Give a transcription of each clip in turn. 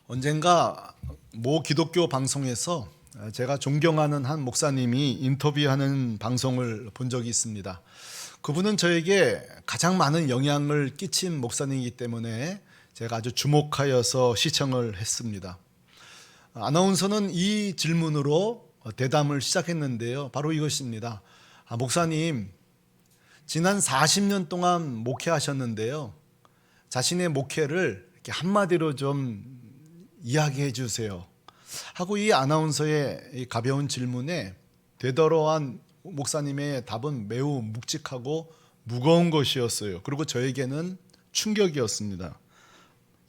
언젠가 모 기독교 방송에서 제가 존경하는 한 목사님이 인터뷰하는 방송을 본 적이 있습니다. 그분은 저에게 가장 많은 영향을 끼친 목사님이기 때문에 제가 아주 주목하여서 시청을 했습니다. 아나운서는 이 질문으로 대담을 시작했는데요. 바로 이것입니다. 목사님, 지난 40년 동안 목회하셨는데요. 자신의 목회를 이렇게 한마디로 좀 이야기해 주세요 하고 이 아나운서의 이 가벼운 질문에 되돌아한 목사님의 답은 매우 묵직하고 무거운 것이었어요. 그리고 저에게는 충격이었습니다.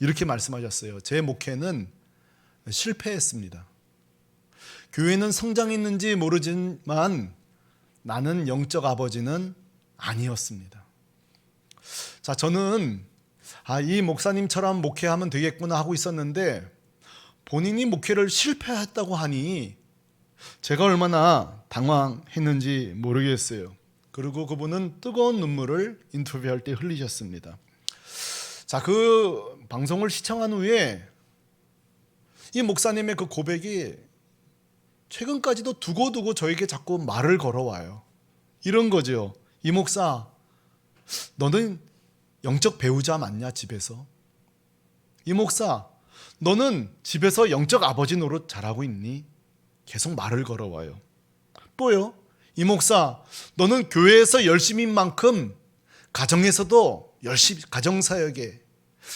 이렇게 말씀하셨어요. 제 목회는 실패했습니다. 교회는 성장했는지 모르지만 나는 영적 아버지는 아니었습니다. 자, 저는 이 목사님처럼 목회하면 되겠구나 하고 있었는데 본인이 목회를 실패했다고 하니 제가 얼마나 당황했는지 모르겠어요. 그리고 그분은 뜨거운 눈물을 인터뷰할 때 흘리셨습니다. 자, 그 방송을 시청한 후에 이 목사님의 그 고백이 최근까지도 두고두고 저에게 자꾸 말을 걸어와요. 이런 거죠. 이 목사, 너는 영적 배우자 맞냐 집에서? 이 목사, 너는 집에서 영적 아버지 노릇 잘하고 있니? 계속 말을 걸어와요. 또요, 이 목사, 너는 교회에서 열심인 만큼 가정에서도 열심히 가정사역에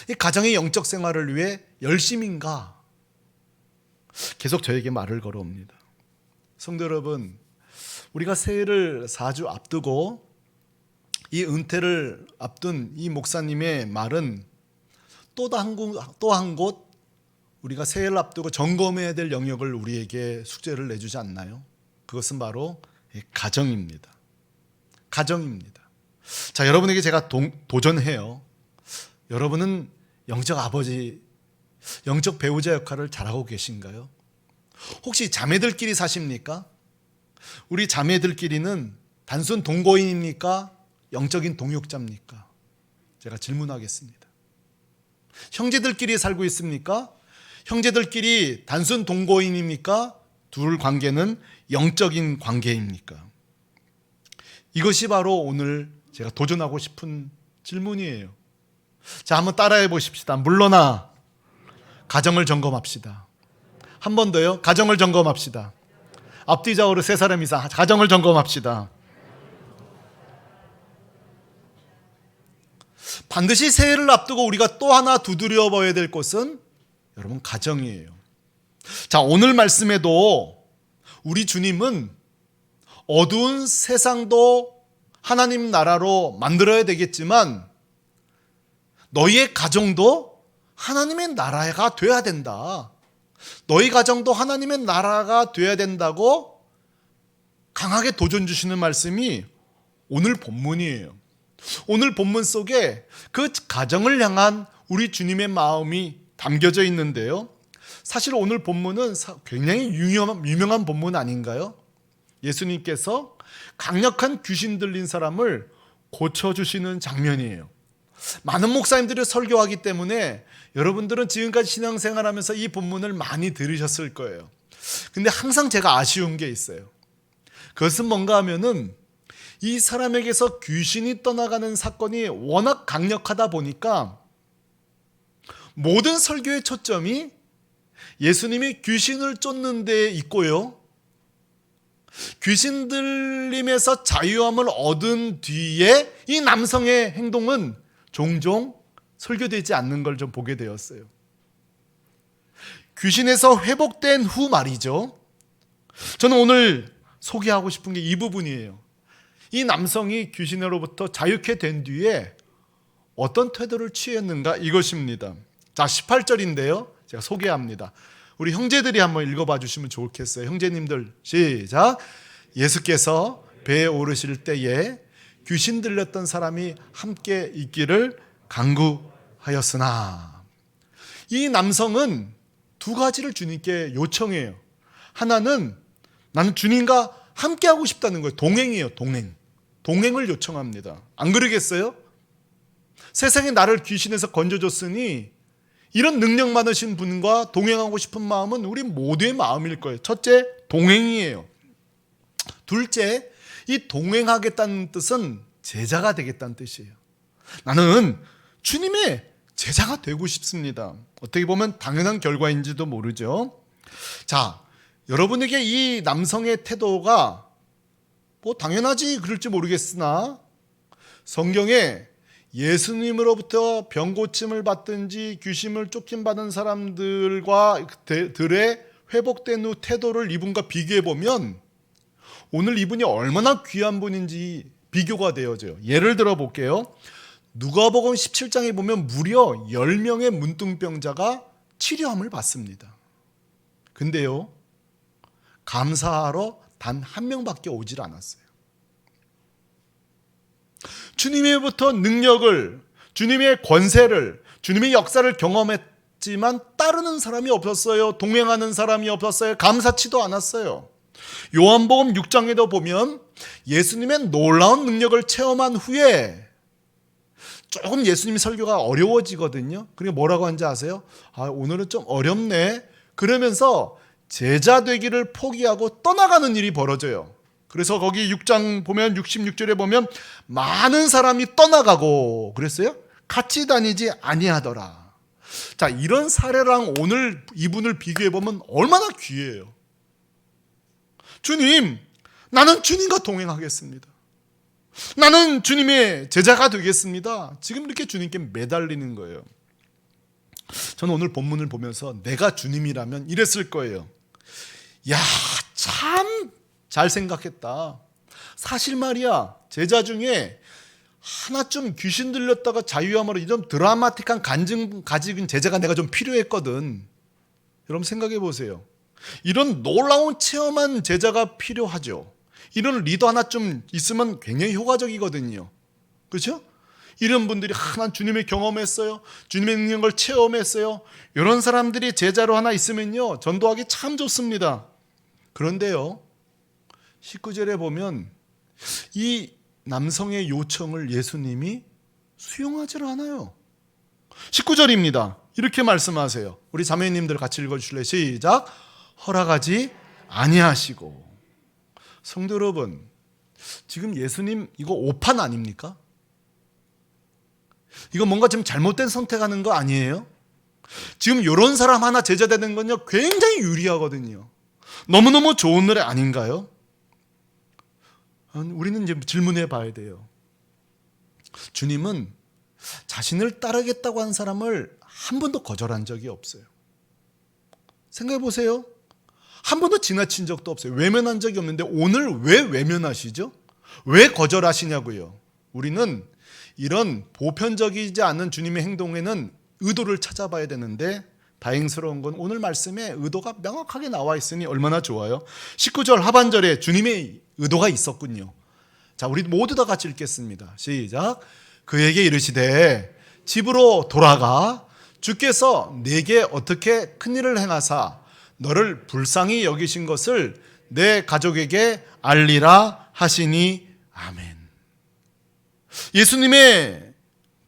이 가정의 영적 생활을 위해 열심인가? 계속 저에게 말을 걸어옵니다. 성도 여러분, 우리가 새해를 4주 앞두고 이 은퇴를 앞둔 이 목사님의 말은 또 한 곳 우리가 새해를 앞두고 점검해야 될 영역을 우리에게 숙제를 내주지 않나요? 그것은 바로 가정입니다. 가정입니다. 자, 여러분에게 제가 도전해요. 여러분은 영적 아버지, 영적 배우자 역할을 잘하고 계신가요? 혹시 자매들끼리 사십니까? 우리 자매들끼리는 단순 동거인입니까? 영적인 동역자입니까? 제가 질문하겠습니다. 형제들끼리 살고 있습니까? 형제들끼리 단순 동거인입니까? 둘 관계는 영적인 관계입니까? 이것이 바로 오늘 제가 도전하고 싶은 질문이에요. 자, 한번 따라해 보십시다. 물러나 가정을 점검합시다. 한 번 더요. 가정을 점검합시다. 앞뒤 좌우로 세 사람 이상 가정을 점검합시다. 반드시 새해를 앞두고 우리가 또 하나 두드려 봐야 될 것은 여러분 가정이에요. 자, 오늘 말씀에도 우리 주님은 어두운 세상도 하나님 나라로 만들어야 되겠지만 너희의 가정도 하나님의 나라가 돼야 된다. 너희 가정도 하나님의 나라가 돼야 된다고 강하게 도전 주시는 말씀이 오늘 본문이에요. 오늘 본문 속에 그 가정을 향한 우리 주님의 마음이 담겨져 있는데요. 사실 오늘 본문은 굉장히 유명한 본문 아닌가요? 예수님께서 강력한 귀신 들린 사람을 고쳐주시는 장면이에요. 많은 목사님들이 설교하기 때문에 여러분들은 지금까지 신앙생활하면서 이 본문을 많이 들으셨을 거예요. 근데 항상 제가 아쉬운 게 있어요. 그것은 뭔가 하면은 이 사람에게서 귀신이 떠나가는 사건이 워낙 강력하다 보니까 모든 설교의 초점이 예수님이 귀신을 쫓는 데에 있고요. 귀신 들림에서 자유함을 얻은 뒤에 이 남성의 행동은 종종 설교되지 않는 걸 좀 보게 되었어요. 귀신에서 회복된 후 말이죠. 저는 오늘 소개하고 싶은 게 이 부분이에요. 이 남성이 귀신으로부터 자유케 된 뒤에 어떤 태도를 취했는가 이것입니다. 자, 18절인데요. 제가 소개합니다. 우리 형제들이 한번 읽어봐 주시면 좋겠어요. 형제님들 시작. 예수께서 배에 오르실 때에 귀신 들렸던 사람이 함께 있기를 간구하였으나 이 남성은 두 가지를 주님께 요청해요. 하나는 나는 주님과 함께 하고 싶다는 거예요. 동행이에요. 동행을 요청합니다. 안 그러겠어요? 세상에 나를 귀신에서 건져줬으니 이런 능력 많으신 분과 동행하고 싶은 마음은 우리 모두의 마음일 거예요. 첫째, 동행이에요. 둘째, 이 동행하겠다는 뜻은 제자가 되겠다는 뜻이에요. 나는 주님의 제자가 되고 싶습니다. 어떻게 보면 당연한 결과인지도 모르죠. 자, 여러분에게 이 남성의 태도가 뭐 당연하지 그럴지 모르겠으나 성경에 예수님으로부터 병고침을 받든지 귀신을 쫓김받은 사람들과 들의 회복된 후 태도를 이분과 비교해 보면 오늘 이분이 얼마나 귀한 분인지 비교가 되어져요. 예를 들어 볼게요. 누가복음 17장에 보면 무려 10명의 문둥병자가 치료함을 받습니다. 근데요, 감사하러 단 한 명밖에 오질 않았어요. 주님으로부터 능력을, 주님의 권세를, 주님의 역사를 경험했지만 따르는 사람이 없었어요. 동행하는 사람이 없었어요. 감사치도 않았어요. 요한복음 6장에도 보면 예수님의 놀라운 능력을 체험한 후에 조금 예수님 설교가 어려워지거든요. 그리고 뭐라고 하는지 아세요? 오늘은 좀 어렵네. 그러면서 제자 되기를 포기하고 떠나가는 일이 벌어져요. 그래서 거기 6장 보면 66절에 보면 많은 사람이 떠나가고 그랬어요. 같이 다니지 아니하더라. 자, 이런 사례랑 오늘 이분을 비교해 보면 얼마나 귀해요. 주님, 나는 주님과 동행하겠습니다. 나는 주님의 제자가 되겠습니다. 지금 이렇게 주님께 매달리는 거예요. 저는 오늘 본문을 보면서 내가 주님이라면 이랬을 거예요. 야, 참 잘 생각했다. 사실 말이야, 제자 중에 하나쯤 귀신 들렸다가 자유함으로 이런 드라마틱한 간증 가진 제자가 내가 좀 필요했거든. 여러분 생각해 보세요. 이런 놀라운 체험한 제자가 필요하죠. 이런 리더 하나쯤 있으면 굉장히 효과적이거든요. 그렇죠? 이런 분들이 하나 주님의 경험했어요. 주님의 능력을 체험했어요. 이런 사람들이 제자로 하나 있으면요, 전도하기 참 좋습니다. 그런데요, 19절에 보면 이 남성의 요청을 예수님이 수용하지 않아요. 19절입니다. 이렇게 말씀하세요. 우리 자매님들 같이 읽어주실래요? 시작. 허락하지 아니하시고. 성도 여러분, 지금 예수님 이거 오판 아닙니까? 이거 뭔가 지금 잘못된 선택하는 거 아니에요? 지금 이런 사람 하나 제자되는 건요 굉장히 유리하거든요. 너무너무 좋은 노래 아닌가요? 우리는 이제 질문해 봐야 돼요. 주님은 자신을 따르겠다고 한 사람을 한 번도 거절한 적이 없어요. 생각해 보세요. 한 번도 지나친 적도 없어요. 외면한 적이 없는데 오늘 왜 외면하시죠? 왜 거절하시냐고요. 우리는 이런 보편적이지 않은 주님의 행동에는 의도를 찾아봐야 되는데 다행스러운 건 오늘 말씀에 의도가 명확하게 나와 있으니 얼마나 좋아요. 19절 하반절에 주님의 의도가 있었군요. 자, 우리 모두 다 같이 읽겠습니다. 시작. 그에게 이르시되 집으로 돌아가 주께서 내게 어떻게 큰일을 행하사 너를 불쌍히 여기신 것을 내 가족에게 알리라 하시니 아멘. 예수님의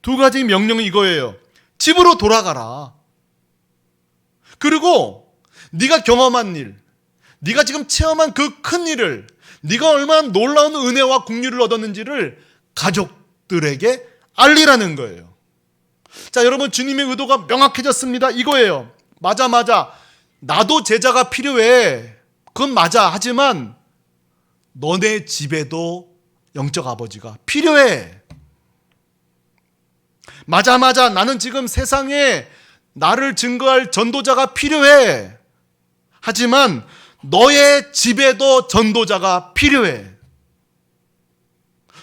두 가지 명령은 이거예요. 집으로 돌아가라. 그리고 네가 경험한 일, 네가 지금 체험한 그 큰 일을, 네가 얼마나 놀라운 은혜와 긍휼을 얻었는지를 가족들에게 알리라는 거예요. 자, 여러분 주님의 의도가 명확해졌습니다. 이거예요. 맞아. 나도 제자가 필요해. 그건 맞아. 하지만 너네 집에도 영적 아버지가 필요해. 맞아. 나는 지금 세상에 나를 증거할 전도자가 필요해. 하지만 너의 집에도 전도자가 필요해.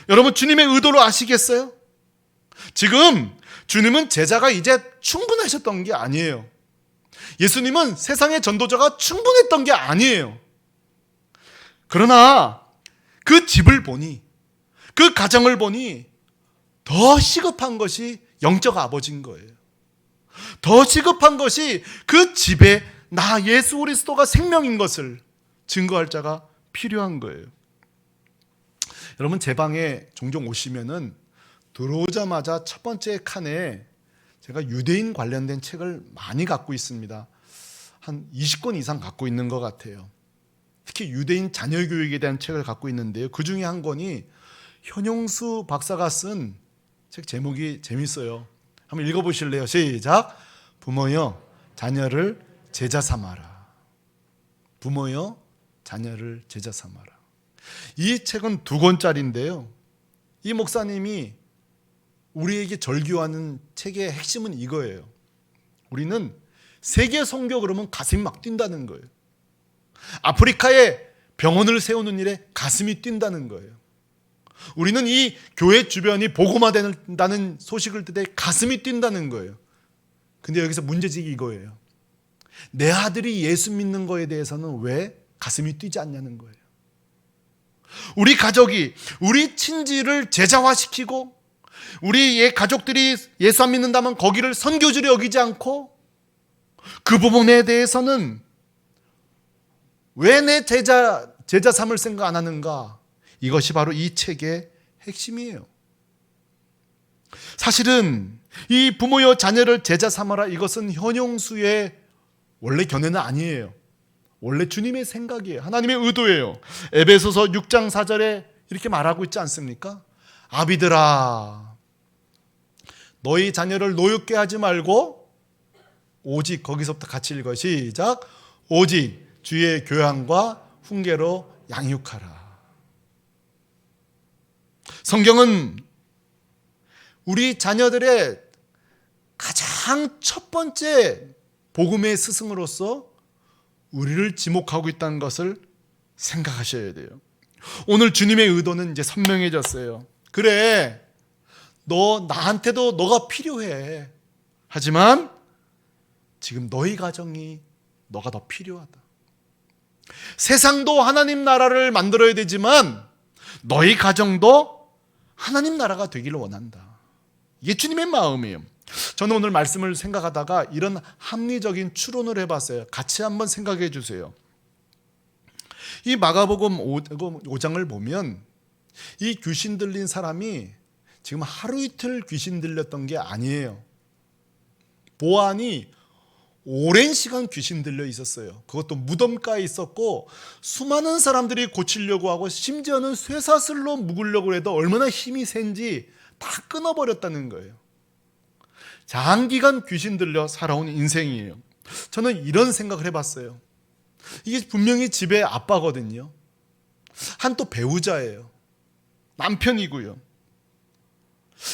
여러분 주님의 의도를 아시겠어요? 지금 주님은 제자가 이제 충분하셨던 게 아니에요. 예수님은 세상의 전도자가 충분했던 게 아니에요. 그러나 그 집을 보니, 그 가정을 보니 더 시급한 것이 영적 아버지인 거예요. 더 시급한 것이 그 집에 나 예수 그리스도가 생명인 것을 증거할 자가 필요한 거예요. 여러분 제 방에 종종 오시면은 들어오자마자 첫 번째 칸에 제가 유대인 관련된 책을 많이 갖고 있습니다. 한 20권 이상 갖고 있는 것 같아요. 특히 유대인 자녀 교육에 대한 책을 갖고 있는데요. 그 중에 한 권이 현용수 박사가 쓴 책 제목이 재밌어요. 한번 읽어보실래요? 시작. 부모여 자녀를 제자 삼아라. 부모여 자녀를 제자 삼아라. 이 책은 2권짜리인데요. 이 목사님이 우리에게 절규하는 책의 핵심은 이거예요. 우리는 세계 선교 그러면 가슴이 막 뛴다는 거예요. 아프리카에 병원을 세우는 일에 가슴이 뛴다는 거예요. 우리는 이 교회 주변이 복음화된다는 소식을 듣때 가슴이 뛴다는 거예요. 근데 여기서 문제지기 이거예요. 내 아들이 예수 믿는 거에 대해서는 왜 가슴이 뛰지 않냐는 거예요. 우리 가족이 우리 친지를 제자화시키고 우리의 가족들이 예수 안 믿는다면 거기를 선교지로 여기지 않고 그 부분에 대해서는 왜 내 제자 삼을 생각 안 하는가? 이것이 바로 이 책의 핵심이에요. 사실은 이 부모여 자녀를 제자 삼아라 이것은 현용수의 원래 견해는 아니에요. 원래 주님의 생각이에요. 하나님의 의도예요. 에베소서 6장 4절에 이렇게 말하고 있지 않습니까? 아비들아 너희 자녀를 노엽게 하지 말고 오직 거기서부터 같이 읽어 시작. 오직 주의 교양과 훈계로 양육하라. 성경은 우리 자녀들의 가장 첫 번째 복음의 스승으로서 우리를 지목하고 있다는 것을 생각하셔야 돼요. 오늘 주님의 의도는 이제 선명해졌어요. 그래, 너 나한테도 너가 필요해. 하지만 지금 너희 가정이 너가 더 필요하다. 세상도 하나님 나라를 만들어야 되지만 너희 가정도 하나님 나라가 되기를 원한다. 이게 주님의 마음이에요. 저는 오늘 말씀을 생각하다가 이런 합리적인 추론을 해봤어요. 같이 한번 생각해 주세요. 이 마가복음 5장을 보면 이 귀신 들린 사람이 지금 하루 이틀 귀신 들렸던 게 아니에요. 보안이 오랜 시간 귀신 들려 있었어요. 그것도 무덤가에 있었고 수많은 사람들이 고치려고 하고 심지어는 쇠사슬로 묶으려고 해도 얼마나 힘이 센지 다 끊어버렸다는 거예요. 장기간 귀신 들려 살아온 인생이에요. 저는 이런 생각을 해봤어요. 이게 분명히 집의 아빠거든요. 한 또 배우자예요. 남편이고요.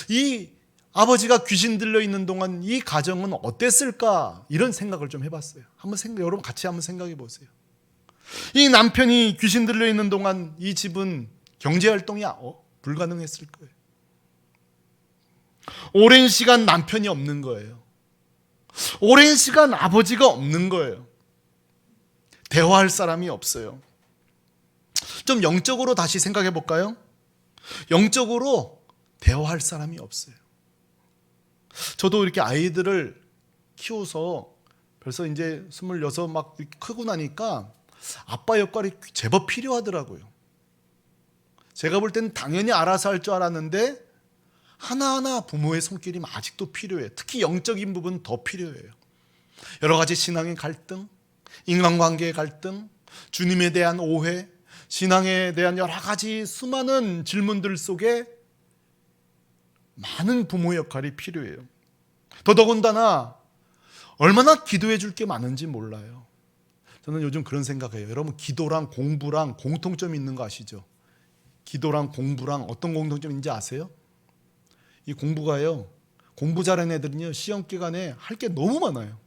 이 아버지가 귀신 들려 있는 동안 이 가정은 어땠을까? 이런 생각을 좀 해봤어요. 여러분 같이 한번 생각해 보세요. 이 남편이 귀신 들려 있는 동안 이 집은 경제 활동이 불가능했을 거예요. 오랜 시간 남편이 없는 거예요. 오랜 시간 아버지가 없는 거예요. 대화할 사람이 없어요. 좀 영적으로 다시 생각해 볼까요? 영적으로 대화할 사람이 없어요. 저도 이렇게 아이들을 키워서 벌써 이제 26 막 크고 나니까 아빠 역할이 제법 필요하더라고요. 제가 볼 때는 당연히 알아서 할 줄 알았는데 하나하나 부모의 손길이 아직도 필요해요. 특히 영적인 부분 더 필요해요. 여러 가지 신앙의 갈등, 인간관계의 갈등, 주님에 대한 오해, 신앙에 대한 여러 가지 수많은 질문들 속에 많은 부모의 역할이 필요해요. 더더군다나 얼마나 기도해 줄 게 많은지 몰라요. 저는 요즘 그런 생각해요. 여러분 기도랑 공부랑 공통점이 있는 거 아시죠? 기도랑 공부랑 어떤 공통점인지 아세요? 이 공부가요. 공부 잘하는 애들은요. 시험 기간에 할 게 너무 많아요.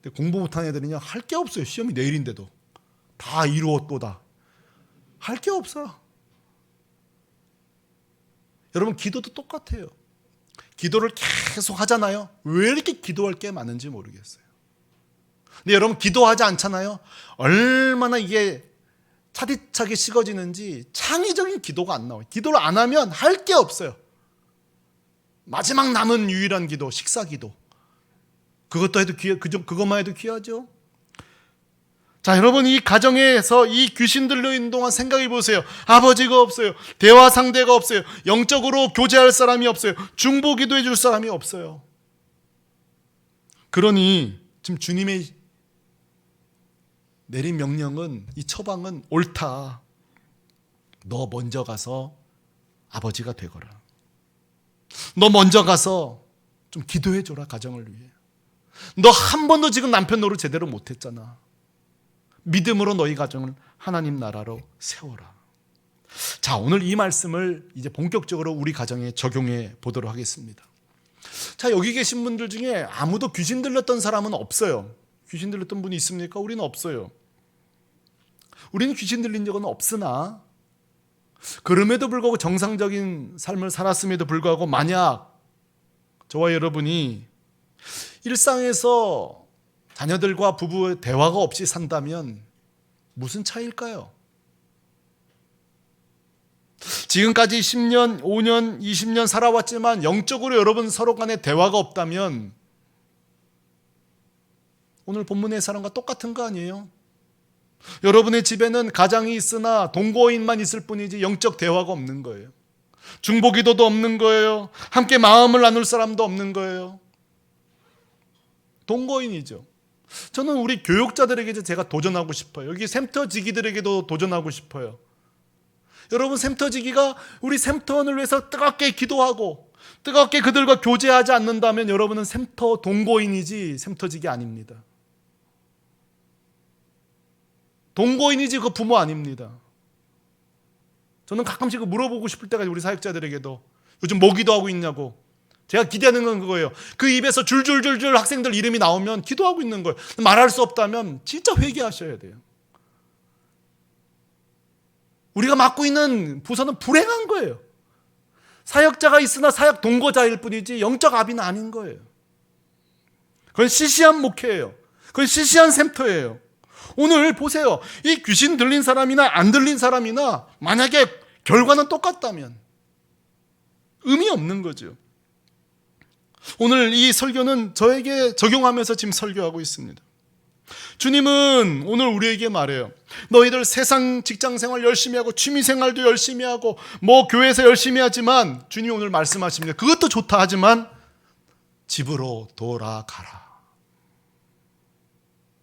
근데 공부 못하는 애들은요. 할 게 없어요. 시험이 내일인데도. 다 이루었도다. 할 게 없어. 여러분 기도도 똑같아요. 기도를 계속 하잖아요. 왜 이렇게 기도할 게 많은지 모르겠어요. 근데 여러분 기도하지 않잖아요. 얼마나 이게 차디차게 식어지는지 창의적인 기도가 안 나와요. 기도를 안 하면 할 게 없어요. 마지막 남은 유일한 기도, 식사 기도. 그것도 해도 그것만 해도 귀하죠. 자, 여러분 이 가정에서 이 귀신 들려 있는 동안 생각해 보세요. 아버지가 없어요. 대화 상대가 없어요. 영적으로 교제할 사람이 없어요. 중보 기도해 줄 사람이 없어요. 그러니 지금 주님의 내린 명령은, 이 처방은 옳다. 너 먼저 가서 아버지가 되거라. 너 먼저 가서 좀 기도해줘라, 가정을 위해. 너 한 번도 지금 남편 노릇 제대로 못했잖아. 믿음으로 너희 가정을 하나님 나라로 세워라. 자, 오늘 이 말씀을 이제 본격적으로 우리 가정에 적용해 보도록 하겠습니다. 자, 여기 계신 분들 중에 아무도 귀신 들렸던 사람은 없어요. 귀신 들렸던 분이 있습니까? 우리는 없어요. 우리는 귀신 들린 적은 없으나, 그럼에도 불구하고 정상적인 삶을 살았음에도 불구하고 만약 저와 여러분이 일상에서 자녀들과 부부의 대화가 없이 산다면 무슨 차이일까요? 지금까지 10년, 5년, 20년 살아왔지만 영적으로 여러분 서로 간에 대화가 없다면 오늘 본문의 사람과 똑같은 거 아니에요? 여러분의 집에는 가장이 있으나 동거인만 있을 뿐이지 영적 대화가 없는 거예요. 중보기도도 없는 거예요. 함께 마음을 나눌 사람도 없는 거예요. 동거인이죠. 저는 우리 교육자들에게 제가 도전하고 싶어요. 여기 샘터지기들에게도 도전하고 싶어요. 여러분, 샘터지기가 우리 샘터원을 위해서 뜨겁게 기도하고 뜨겁게 그들과 교제하지 않는다면 여러분은 샘터 동거인이지 샘터지기 아닙니다. 동거인이지 그 부모 아닙니다. 저는 가끔씩 물어보고 싶을 때가 우리 사역자들에게도 요즘 뭐 기도하고 있냐고. 제가 기대하는 건 그거예요. 그 입에서 줄줄줄줄 학생들 이름이 나오면 기도하고 있는 거예요. 말할 수 없다면 진짜 회개하셔야 돼요. 우리가 맡고 있는 부서는 불행한 거예요. 사역자가 있으나 사역 동거자일 뿐이지 영적 아비는 아닌 거예요. 그건 시시한 목회예요. 그건 시시한 샘터예요. 오늘 보세요. 이 귀신 들린 사람이나 안 들린 사람이나 만약에 결과는 똑같다면 의미 없는 거죠. 오늘 이 설교는 저에게 적용하면서 지금 설교하고 있습니다. 주님은 오늘 우리에게 말해요. 너희들 세상 직장생활 열심히 하고 취미생활도 열심히 하고 뭐 교회에서 열심히 하지만 주님이 오늘 말씀하십니다. 그것도 좋다 하지만 집으로 돌아가라.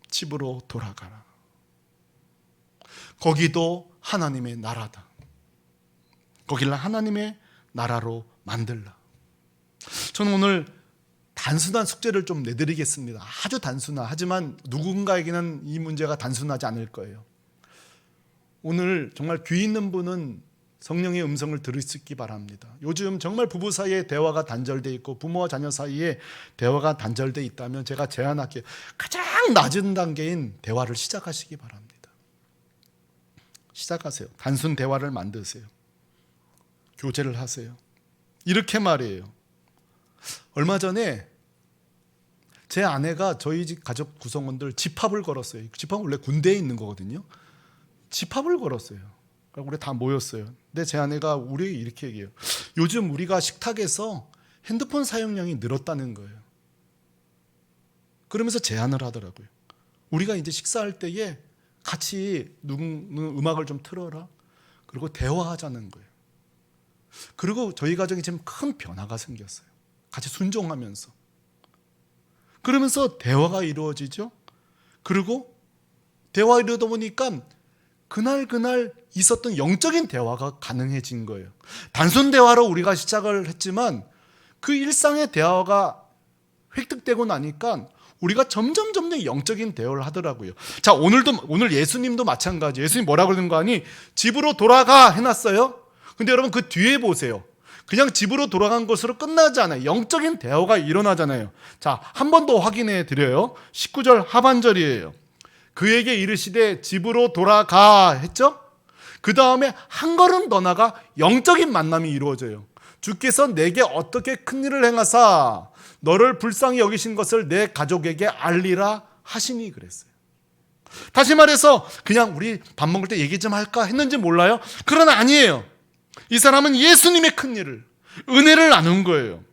집으로 돌아가라. 거기도 하나님의 나라다. 거기를 하나님의 나라로 만들라. 저는 오늘 단순한 숙제를 좀 내드리겠습니다. 아주 단순한, 하지만 누군가에게는 이 문제가 단순하지 않을 거예요. 오늘 정말 귀 있는 분은 성령의 음성을 들을 수 있기 바랍니다. 요즘 정말 부부 사이에 대화가 단절되어 있고 부모와 자녀 사이에 대화가 단절되어 있다면 제가 제안할게요. 가장 낮은 단계인 대화를 시작하시기 바랍니다. 시작하세요. 단순 대화를 만드세요. 교제를 하세요. 이렇게 말이에요. 얼마 전에 제 아내가 저희 집 가족 구성원들 집합을 걸었어요. 집합은 원래 군대에 있는 거거든요. 집합을 걸었어요. 우리 다 모였어요. 근데 제 아내가 우리 이렇게 얘기해요. 요즘 우리가 식탁에서 핸드폰 사용량이 늘었다는 거예요. 그러면서 제안을 하더라고요. 우리가 이제 식사할 때에 같이 음악을 좀 틀어라. 그리고 대화하자는 거예요. 그리고 저희 가정에 지금 큰 변화가 생겼어요. 같이 순종하면서. 그러면서 대화가 이루어지죠. 그리고 대화 이루다 보니까 그날 있었던 영적인 대화가 가능해진 거예요. 단순 대화로 우리가 시작을 했지만 그 일상의 대화가 획득되고 나니까 우리가 점점 영적인 대화를 하더라고요. 자, 오늘 예수님도 마찬가지. 예수님 뭐라고 그러는 거 아니? 집으로 돌아가 해놨어요. 근데 여러분 그 뒤에 보세요. 그냥 집으로 돌아간 것으로 끝나지 않아요. 영적인 대화가 일어나잖아요. 자, 한 번 더 확인해 드려요. 19절 하반절이에요. 그에게 이르시되 집으로 돌아가 했죠? 그 다음에 한 걸음 더 나가 영적인 만남이 이루어져요. 주께서 내게 어떻게 큰 일을 행하사 너를 불쌍히 여기신 것을 내 가족에게 알리라 하시니 그랬어요. 다시 말해서 그냥 우리 밥 먹을 때 얘기 좀 할까 했는지 몰라요. 그러나 아니에요. 이 사람은 예수님의 큰 일을, 은혜를 나눈 거예요.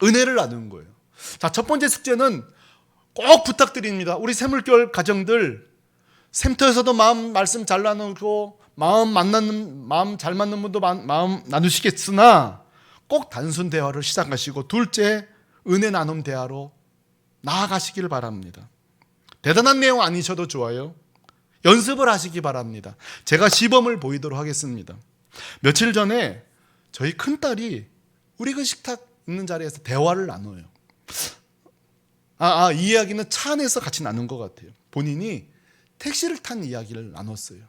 은혜를 나눈 거예요. 자, 첫 번째 숙제는 꼭 부탁드립니다. 우리 샘물교회 가정들 샘터에서도 말씀 잘 나누고 마음 잘 맞는 분도 마음 나누시겠으나 꼭 단순 대화를 시작하시고 둘째 은혜 나눔 대화로 나아가시길 바랍니다. 대단한 내용 아니셔도 좋아요. 연습을 하시기 바랍니다. 제가 시범을 보이도록 하겠습니다. 며칠 전에 저희 큰딸이 우리 그 식탁 있는 자리에서 대화를 나눠요. 이 이야기는 차 안에서 같이 나눈 것 같아요. 본인이 택시를 탄 이야기를 나눴어요.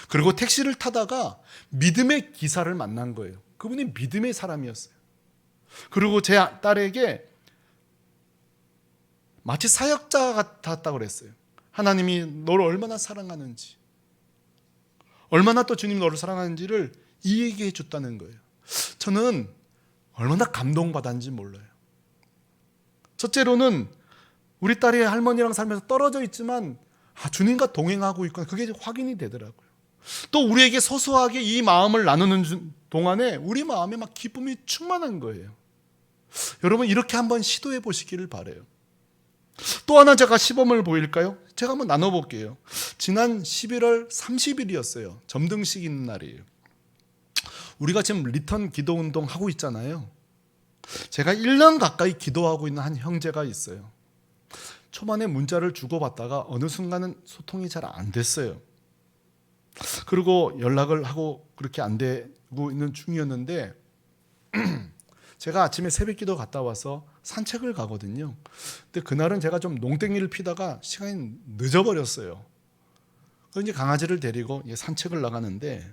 그리고 택시를 타다가 믿음의 기사를 만난 거예요. 그분이 믿음의 사람이었어요. 그리고 제 딸에게 마치 사역자 같았다고 그랬어요. 하나님이 너를 얼마나 사랑하는지, 얼마나 또 주님이 너를 사랑하는지를 이야기해 줬다는 거예요. 저는 얼마나 감동받았는지 몰라요. 첫째로는 우리 딸이 할머니랑 살면서 떨어져 있지만 주님과 동행하고 있구나, 그게 확인이 되더라고요. 또 우리에게 소소하게 이 마음을 나누는 동안에 우리 마음에 막 기쁨이 충만한 거예요. 여러분, 이렇게 한번 시도해 보시기를 바라요. 또 하나 제가 시범을 보일까요? 제가 한번 나눠볼게요. 지난 11월 30일이었어요. 점등식 있는 날이에요. 우리가 지금 리턴 기도운동 하고 있잖아요. 제가 1년 가까이 기도하고 있는 한 형제가 있어요. 초반에 문자를 주고받다가 어느 순간은 소통이 잘 안 됐어요. 그리고 연락을 하고 그렇게 안 되고 있는 중이었는데 제가 아침에 새벽기도 갔다 와서 산책을 가거든요. 근데 그날은 제가 좀 농땡이를 피다가 시간이 늦어버렸어요. 그래서 이제 강아지를 데리고 산책을 나가는데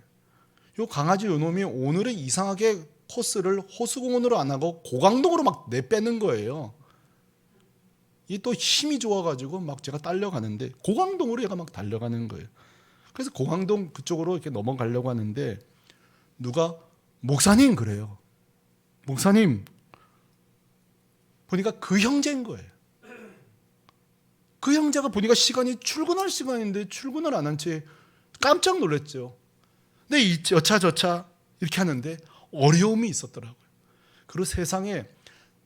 요 강아지 요놈이 오늘은 이상하게 코스를 호수공원으로 안 하고 고강동으로 막 내빼는 거예요. 이 또 힘이 좋아가지고 막 제가 딸려가는데 고강동으로 얘가 막 달려가는 거예요. 그래서 고강동 그쪽으로 이렇게 넘어가려고 하는데 누가 목사님 그래요. 목사님, 보니까 그 형제인 거예요. 그 형제가 보니까 시간이 출근할 시간인데 출근을 안 한 채 깜짝 놀랐죠. 근데 여차저차 이렇게 하는데 어려움이 있었더라고요. 그리고 세상에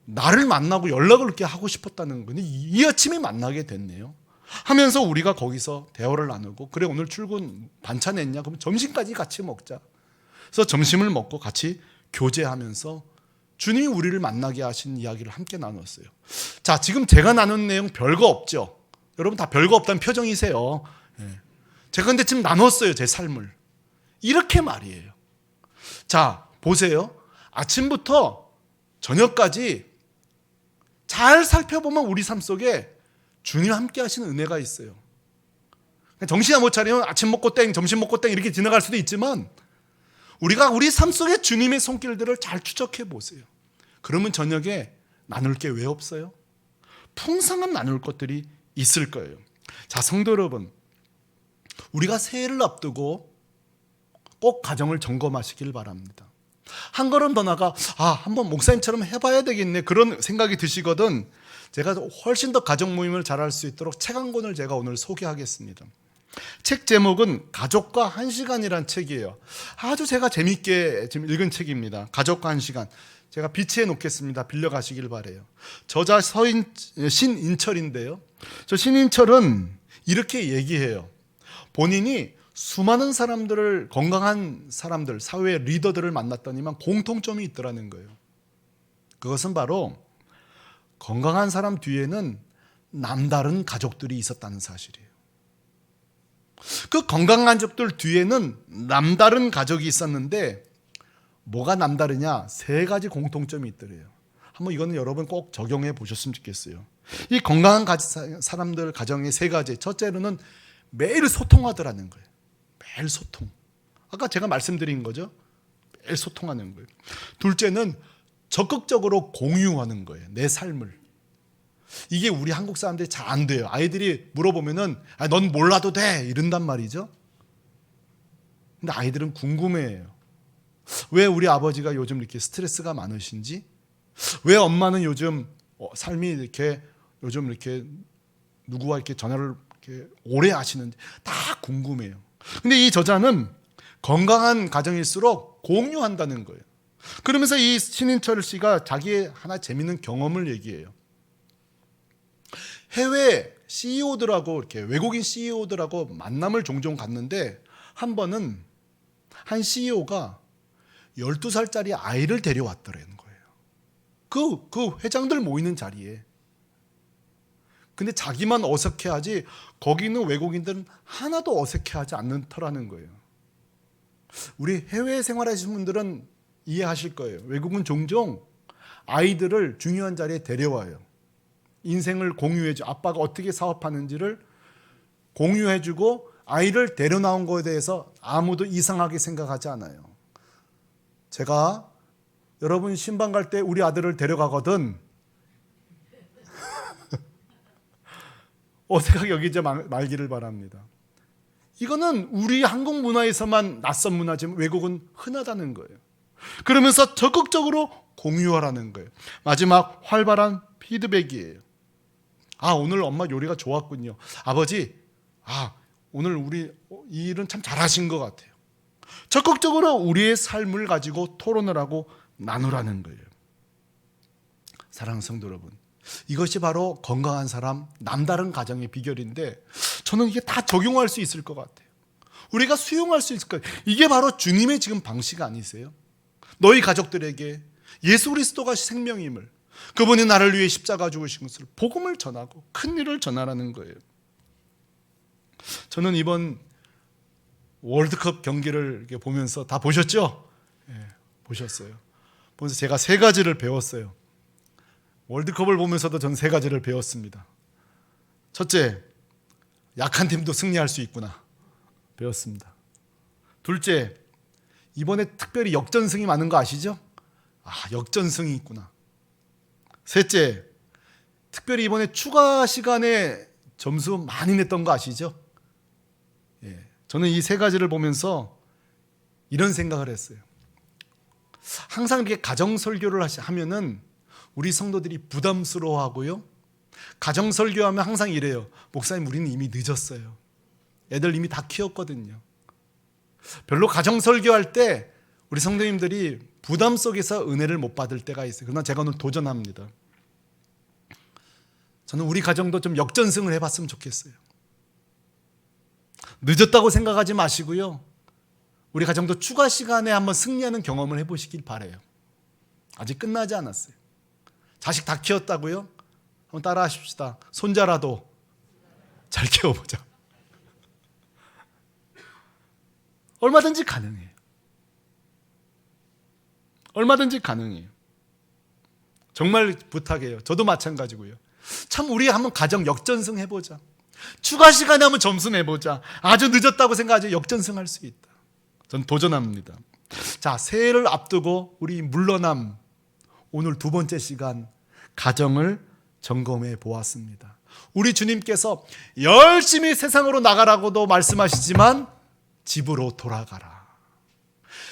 나를 만나고 연락을 이렇게 하고 싶었다는 거니 이 아침에 만나게 됐네요. 하면서 우리가 거기서 대화를 나누고, 그래 오늘 출근 반찬 했냐? 그럼 점심까지 같이 먹자. 그래서 점심을 먹고 같이 교제하면서 주님이 우리를 만나게 하신 이야기를 함께 나눴어요. 자, 지금 제가 나눈 내용 별거 없죠? 여러분 다 별거 없다는 표정이세요. 제가 근데 지금 나눴어요, 제 삶을. 이렇게 말이에요. 자, 보세요. 아침부터 저녁까지 잘 살펴보면 우리 삶 속에 주님 함께 하시는 은혜가 있어요. 정신을 못 차리면 아침 먹고 땡, 점심 먹고 땡 이렇게 지나갈 수도 있지만 우리가 우리 삶 속에 주님의 손길들을 잘 추적해 보세요. 그러면 저녁에 나눌 게 왜 없어요? 풍성한 나눌 것들이 있을 거예요. 자, 성도 여러분, 우리가 새해를 앞두고 꼭 가정을 점검하시길 바랍니다. 한 걸음 더 나가 한번 목사님처럼 해봐야 되겠네, 그런 생각이 드시거든 제가 훨씬 더 가정 모임을 잘할 수 있도록 책 한 권을 제가 오늘 소개하겠습니다. 책 제목은 가족과 1시간이란 책이에요. 아주 제가 재밌게 지금 읽은 책입니다. 가족과 1시간. 제가 비치해 놓겠습니다. 빌려가시길 바래요. 저자 신인철인데요. 저 신인철은 이렇게 얘기해요. 본인이 수많은 사람들을, 건강한 사람들, 사회의 리더들을 만났더니만 공통점이 있더라는 거예요. 그것은 바로 건강한 사람 뒤에는 남다른 가족들이 있었다는 사실이에요. 그 건강한 가족들 뒤에는 남다른 가족이 있었는데 뭐가 남다르냐? 3가지 공통점이 있더래요. 한번 이거는 여러분 꼭 적용해 보셨으면 좋겠어요. 이 건강한 사람들 가정의 3가지. 첫째로는 매일 소통하더라는 거예요. 매일 소통. 아까 제가 말씀드린 거죠. 매일 소통하는 거예요. 둘째는 적극적으로 공유하는 거예요. 내 삶을. 이게 우리 한국 사람들이 잘 안 돼요. 아이들이 물어보면은 넌 몰라도 돼 이런단 말이죠. 근데 아이들은 궁금해해요. 왜 우리 아버지가 요즘 이렇게 스트레스가 많으신지, 왜 엄마는 요즘 삶이 이렇게 요즘 이렇게 누구와 이렇게 전화를 이렇게 오래 하시는지 다 궁금해요. 근데 이 저자는 건강한 가정일수록 공유한다는 거예요. 그러면서 이 신인철 씨가 자기의 하나 재밌는 경험을 얘기해요. 해외 CEO들하고 이렇게 외국인 CEO들하고 만남을 종종 갔는데 한 번은 한 CEO가 12살짜리 아이를 데려왔더라는 거예요. 그 회장들 모이는 자리에. 근데 자기만 어색해하지 거기 있는 외국인들은 하나도 어색해하지 않는 터라는 거예요. 우리 해외 생활하시는 분들은 이해하실 거예요. 외국은 종종 아이들을 중요한 자리에 데려와요. 인생을 공유해주고 아빠가 어떻게 사업하는지를 공유해주고 아이를 데려나온 거에 대해서 아무도 이상하게 생각하지 않아요. 제가 여러분 신방 갈 때 우리 아들을 데려가거든 어색하게 여기지 말기를 바랍니다. 이거는 우리 한국 문화에서만 낯선 문화지만 외국은 흔하다는 거예요. 그러면서 적극적으로 공유하라는 거예요. 마지막 활발한 피드백이에요. 오늘 엄마 요리가 좋았군요. 아버지, 오늘 우리 이 일은 참 잘하신 것 같아요. 적극적으로 우리의 삶을 가지고 토론을 하고 나누라는 거예요. 사랑하는 성도 여러분, 이것이 바로 건강한 사람, 남다른 가정의 비결인데 저는 이게 다 적용할 수 있을 것 같아요. 우리가 수용할 수 있을 거예요. 이게 바로 주님의 지금 방식 아니세요? 너희 가족들에게 예수 그리스도가 생명임을, 그분이 나를 위해 십자가 죽으신 것을, 복음을 전하고 큰 일을 전하라는 거예요. 저는 이번 월드컵 경기를 이렇게 보면서 다 보셨죠? 네, 보셨어요. 보면서 제가 3가지를 배웠어요. 월드컵을 보면서도 전 3가지를 배웠습니다. 첫째, 약한 팀도 승리할 수 있구나 배웠습니다. 둘째, 이번에 특별히 역전승이 많은 거 아시죠? 역전승이 있구나. 셋째, 특별히 이번에 추가 시간에 점수 많이 냈던 거 아시죠? 저는 이 3가지를 보면서 이런 생각을 했어요. 항상 이렇게 가정 설교를 하면은 우리 성도들이 부담스러워하고요. 가정 설교하면 항상 이래요. 목사님, 우리는 이미 늦었어요. 애들 이미 다 키웠거든요. 별로 가정 설교할 때 우리 성도님들이 부담 속에서 은혜를 못 받을 때가 있어요. 그러나 제가 오늘 도전합니다. 저는 우리 가정도 좀 역전승을 해봤으면 좋겠어요. 늦었다고 생각하지 마시고요. 우리 가정도 추가 시간에 한번 승리하는 경험을 해보시길 바라요. 아직 끝나지 않았어요. 자식 다 키웠다고요? 한번 따라 하십시다. 손자라도 잘 키워보자. 얼마든지 가능해요. 얼마든지 가능해요. 정말 부탁해요. 저도 마찬가지고요. 참 우리 한번 가정 역전승 해보자. 추가 시간에 한번 점수 내보자. 아주 늦었다고 생각하지 역전승 할 수 있다. 전 도전합니다. 자, 새해를 앞두고 우리 물러남 오늘 2번째 시간 가정을 점검해 보았습니다. 우리 주님께서 열심히 세상으로 나가라고도 말씀하시지만 집으로 돌아가라.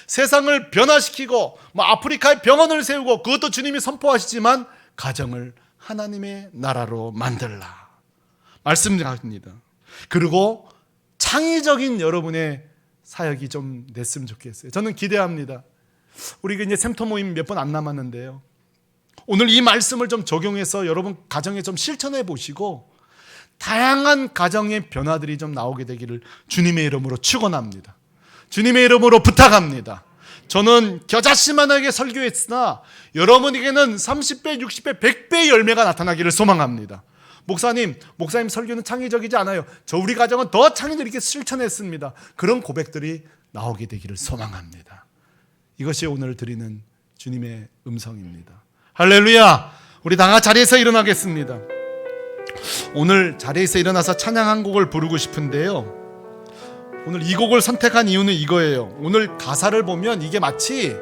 세상을 변화시키고 아프리카에 병원을 세우고 그것도 주님이 선포하시지만 가정을 하나님의 나라로 만들라 말씀드립니다. 그리고 창의적인 여러분의 사역이 좀 됐으면 좋겠어요. 저는 기대합니다. 우리가 이제 샘터 모임 몇 번 안 남았는데요. 오늘 이 말씀을 좀 적용해서 여러분 가정에 좀 실천해 보시고 다양한 가정의 변화들이 좀 나오게 되기를 주님의 이름으로 축원합니다. 주님의 이름으로 부탁합니다. 저는 겨자씨만하게 설교했으나 여러분에게는 30배, 60배, 100배의 열매가 나타나기를 소망합니다. 목사님 설교는 창의적이지 않아요. 우리 가정은 더 창의적으로 이렇게 실천했습니다. 그런 고백들이 나오게 되기를 소망합니다. 이것이 오늘 드리는 주님의 음성입니다. 할렐루야. 우리 다 같이 자리에서 일어나겠습니다. 오늘 자리에서 일어나서 찬양 한 곡을 부르고 싶은데요. 오늘 이 곡을 선택한 이유는 이거예요. 오늘 가사를 보면 이게 마치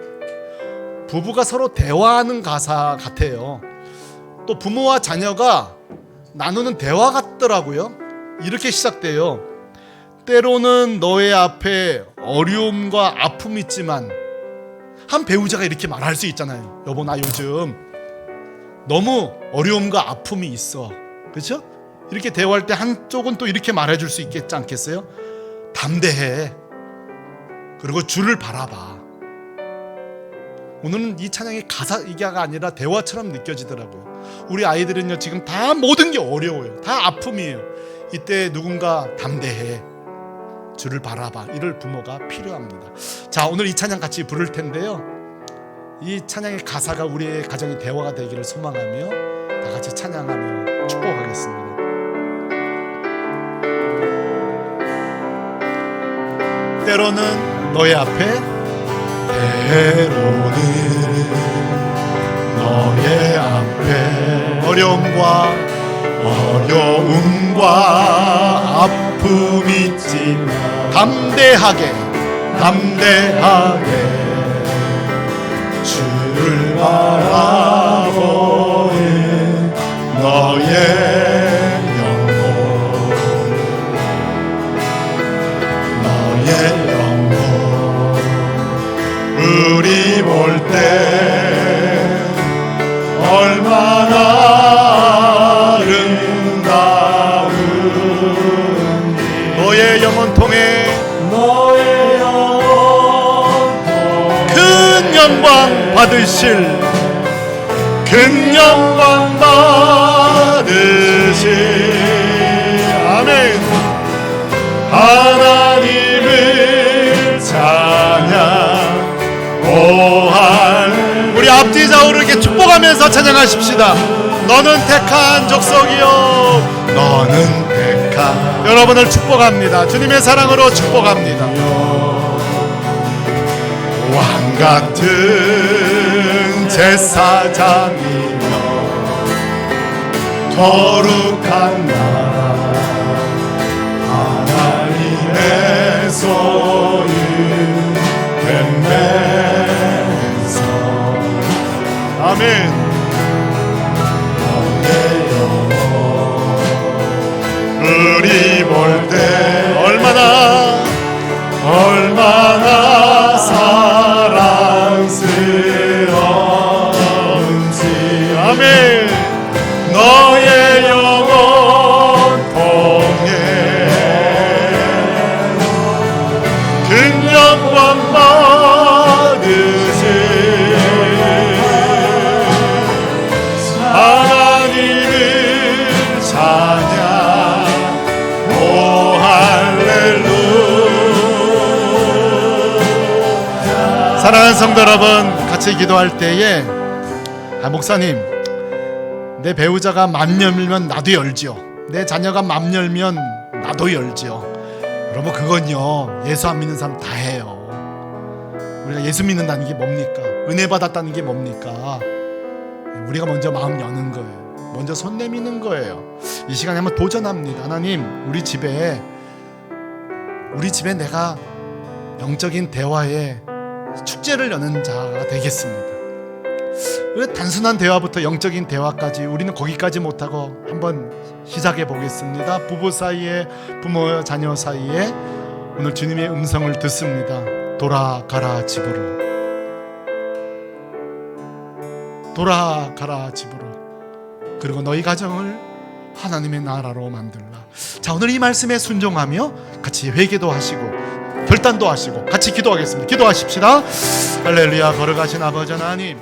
부부가 서로 대화하는 가사 같아요. 또 부모와 자녀가 나누는 대화 같더라고요. 이렇게 시작돼요. 때로는 너의 앞에 어려움과 아픔이 있지만, 한 배우자가 이렇게 말할 수 있잖아요. 여보, 나 요즘 너무 어려움과 아픔이 있어. 그렇죠? 이렇게 대화할 때 한쪽은 또 이렇게 말해줄 수 있겠지 않겠어요? 담대해. 그리고 주를 바라봐. 오늘은 이 찬양의 가사이가 아니라 대화처럼 느껴지더라고요. 우리 아이들은요, 지금 다 모든 게 어려워요. 다 아픔이에요. 이때 누군가 담대해, 주를 바라봐, 이럴 부모가 필요합니다. 자, 오늘 이 찬양 같이 부를 텐데요. 이 찬양의 가사가 우리의 가정의 대화가 되기를 소망하며 다 같이 찬양하며 축복하겠습니다. 때로는 너의 앞에, 때로는 너의 앞에 어려움과 아픔 있지만 담대하게 주를 바라보는 너의 영혼 우리 볼 때 얼마나 아름다운지 너의 영혼 통해 큰 영광 받으실 아멘. 하나님을 찬양 우리 앞뒤 좌우를 이렇게 축복하면서 찬양하십시다. 너는 택한 족속이요 너는 택한 여러분을 축복합니다. 주님의 사랑으로 축복합니다. 왕같은 제사장이며 거룩한 나라 하나님의 소유 되면서 아멘. 우리 볼 때 얼마나 사랑스러운지 아멘. 너의 영혼 통해 큰 영광 받으실 하나님을 찬양 오 할렐루야. 사랑하는 성도 여러분, 같이 기도할 때에 목사님, 내 배우자가 맘 열면 나도 열지요. 내 자녀가 맘 열면 나도 열지요. 여러분, 그건요 예수 안 믿는 사람 다 해요. 우리가 예수 믿는다는 게 뭡니까? 은혜 받았다는 게 뭡니까? 우리가 먼저 마음 여는 거예요. 먼저 손 내미는 거예요. 이 시간에 한번 도전합니다. 하나님, 우리 집에 내가 영적인 대화에 축제를 여는 자가 되겠습니다. 단순한 대화부터 영적인 대화까지 우리는 거기까지 못하고 한번 시작해 보겠습니다. 부부 사이에, 부모와 자녀 사이에 오늘 주님의 음성을 듣습니다. 돌아가라 집으로, 돌아가라 집으로. 그리고 너희 가정을 하나님의 나라로 만들라. 자, 오늘 이 말씀에 순종하며 같이 회개도 하시고 결단도 하시고 같이 기도하겠습니다. 기도하십시다. 할렐루야. 걸어가신 아버지 하나님,